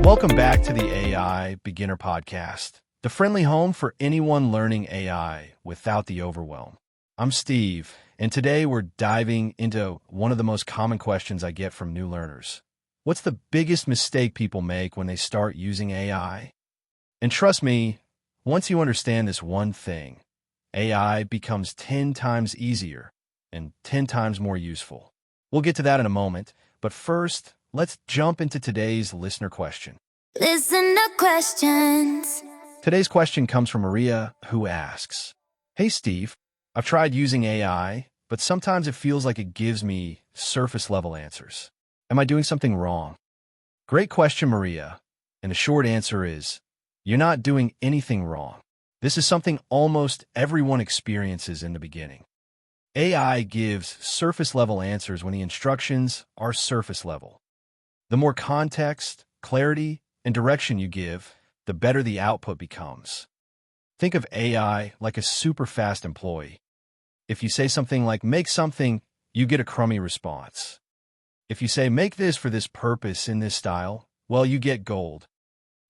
Welcome back to the AI Beginner Podcast, the friendly home for anyone learning AI without the overwhelm. I'm Steve, and today we're diving into one of the most common questions I get from new learners. What's the biggest mistake people make when they start using AI? And trust me, once you understand this one thing, AI becomes 10 times easier and 10 times more useful. We'll get to that in a moment, but first, let's jump into today's listener question. Listen to questions. Today's question comes from Maria, who asks, "Hey Steve, I've tried using AI, but sometimes it feels like it gives me surface-level answers. Am I doing something wrong?" Great question, Maria, and the short answer is, you're not doing anything wrong. This is something almost everyone experiences in the beginning. AI gives surface-level answers when the instructions are surface-level. The more context, clarity, and direction you give, the better the output becomes. Think of AI like a super-fast employee. If you say something like, "make something," you get a crummy response. If you say, "make this for this purpose in this style," well, you get gold.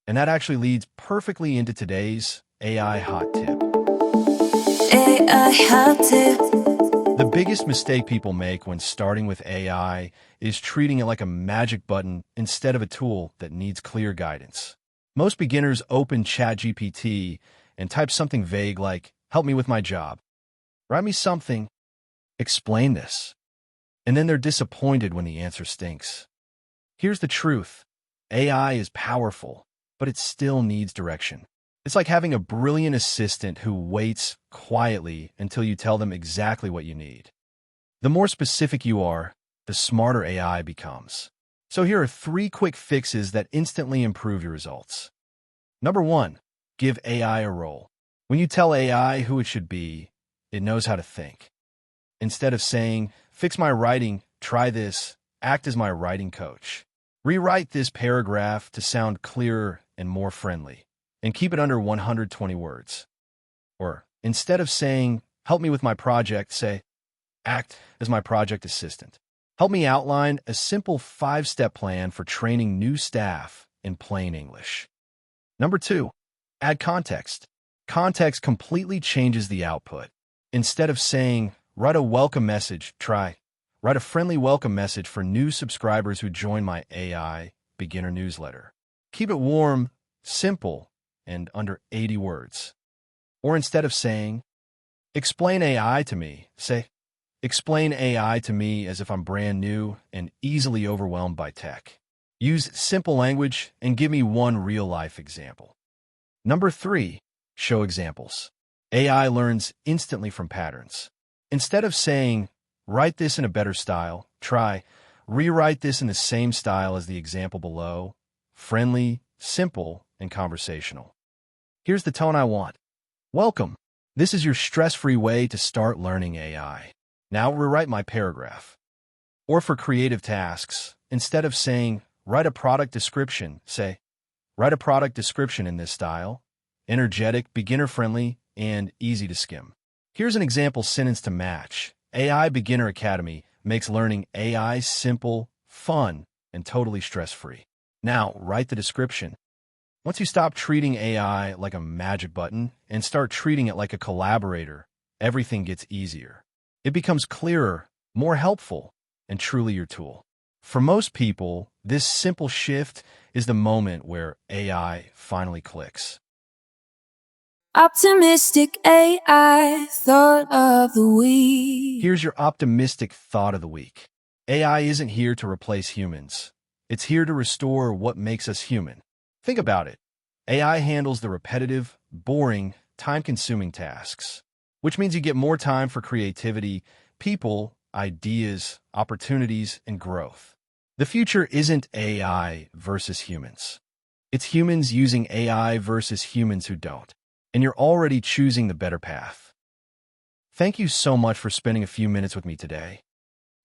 And that actually leads perfectly into today's AI hot tip. AI hot tip. The biggest mistake people make when starting with AI is treating it like a magic button instead of a tool that needs clear guidance. Most beginners open ChatGPT and type something vague like, "help me with my job," "write me something," "explain this," and then they're disappointed when the answer stinks. Here's the truth. AI is powerful, but it still needs direction. It's like having a brilliant assistant who waits quietly until you tell them exactly what you need. The more specific you are, the smarter AI becomes. So here are 3 quick fixes that instantly improve your results. Number 1, give AI a role. When you tell AI who it should be, it knows how to think. Instead of saying, "fix my writing, try this," act as my writing coach. Rewrite this paragraph to sound clearer and more friendly, and keep it under 120 words. Or, instead of saying, "help me with my project," say, "act as my project assistant. Help me outline a simple 5-step plan for training new staff in plain English." Number 2, add context. Context completely changes the output. Instead of saying, "write a welcome message," try, "write a friendly welcome message for new subscribers who join my AI beginner newsletter." Keep it warm, simple, and under 80 words. Or instead of saying, "explain AI to me," say, "explain AI to me as if I'm brand new and easily overwhelmed by tech." Use simple language and give me one real-life example. Number 3, show examples. AI learns instantly from patterns. Instead of saying, "write this in a better style," try, "rewrite this in the same style as the example below," friendly, simple, and conversational. Here's the tone I want. "Welcome. This is your stress-free way to start learning AI. Now rewrite my paragraph." Or for creative tasks, instead of saying, "write a product description," say, "write a product description in this style, energetic, beginner-friendly, and easy to skim." Here's an example sentence to match. AI Beginner Academy makes learning AI simple, fun, and totally stress-free. Now, write the description. Once you stop treating AI like a magic button and start treating it like a collaborator, everything gets easier. It becomes clearer, more helpful, and truly your tool. For most people, this simple shift is the moment where AI finally clicks. Optimistic AI thought of the week. Here's your optimistic thought of the week. AI isn't here to replace humans. It's here to restore what makes us human. Think about it. AI handles the repetitive, boring, time-consuming tasks, which means you get more time for creativity, people, ideas, opportunities, and growth. The future isn't AI versus humans. It's humans using AI versus humans who don't. And you're already choosing the better path. Thank you so much for spending a few minutes with me today.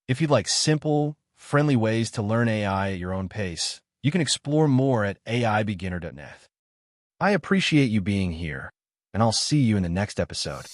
If you'd like simple, friendly ways to learn AI at your own pace, you can explore more at aibeginner.net. I appreciate you being here, and I'll see you in the next episode.